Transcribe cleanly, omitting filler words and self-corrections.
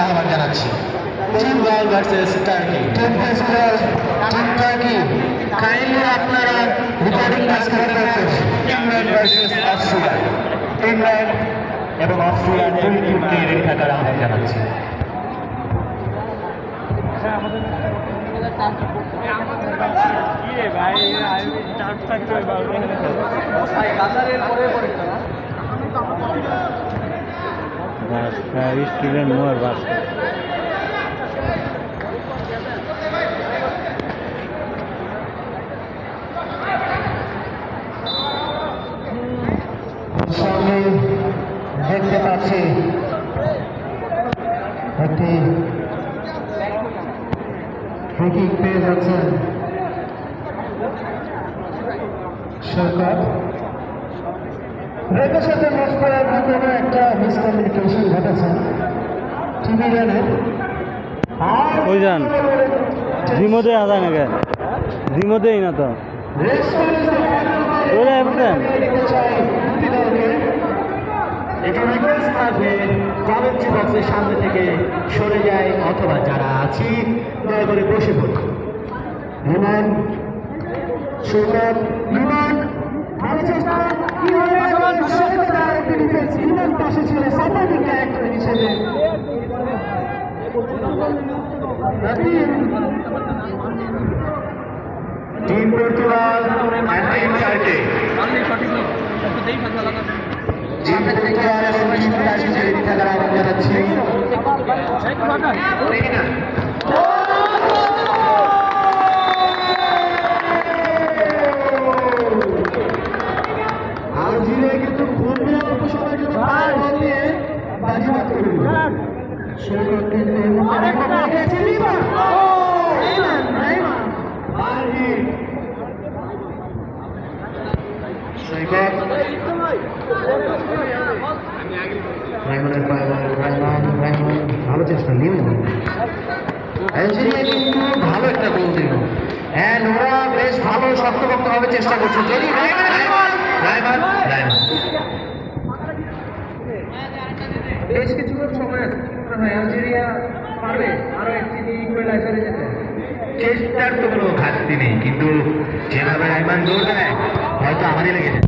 আহ্বান জানাচ্ছি। England versus turkey. Kindly আপনারা রেকর্ডিং কাজ করবেন। England versus Australia. ইংল্যান্ড এবং অস্ট্রেলিয়ার দুই টিমকে রেডি থাকার আহ্বান জানাচ্ছি। স্টুডেন্ট মোর বাস সামনে দেখতে পাচ্ছি একটি ফ্রি কিক পেয়ে যাচ্ছেন সরকার। রেখের সাথে মস্কোর ভিতরে একটা মিসকমিউনিকেশন ঘটেছে টিভি রেনে। ওই যান জিমোদে আদা নাকি জিমোদেই না তো ওরা এমন একটু রিকোয়েস্ট থাকবে কমেন্ট্রি বক্সের সামনে থেকে সরে যায় অথবা যারা আছি দয়া করে বসে পড়ুন। বিমান সৈকত বিমান ভালো চেষ্টা বিমান পাশে ছিল সাপোর্টিং ক্যারেক্টার হিসেবে team Portugal team turkey. Team Portugal এবং টিম টার্কিকে রেডি থাকার আহ্বান জানাচ্ছি। আলজিরিয়া কিন্তু খুবই অল্প সময়ের জন্য বল নিয়ে বাজিমাত করে দিল। সৈকত কিন্তু ভালো চেষ্টা নিল। আলজেরিয়া কিন্তু ভালো একটা গোল দিল। হ্যাঁ ওরা বেশ ভালো শক্তপোক্তভাবে চেষ্টা করছে। যদি বেশ কিছুক্ষণ সময় আছে আলজেরিয়া পারবে আরো একটি ইকুয়ালাইজারে যেতে। চেষ্টার তো কোনো ঘাটতি নেই, কিন্তু যেভাবে রাইমান গোল দেয় হয়তো আমারই লেগেছে।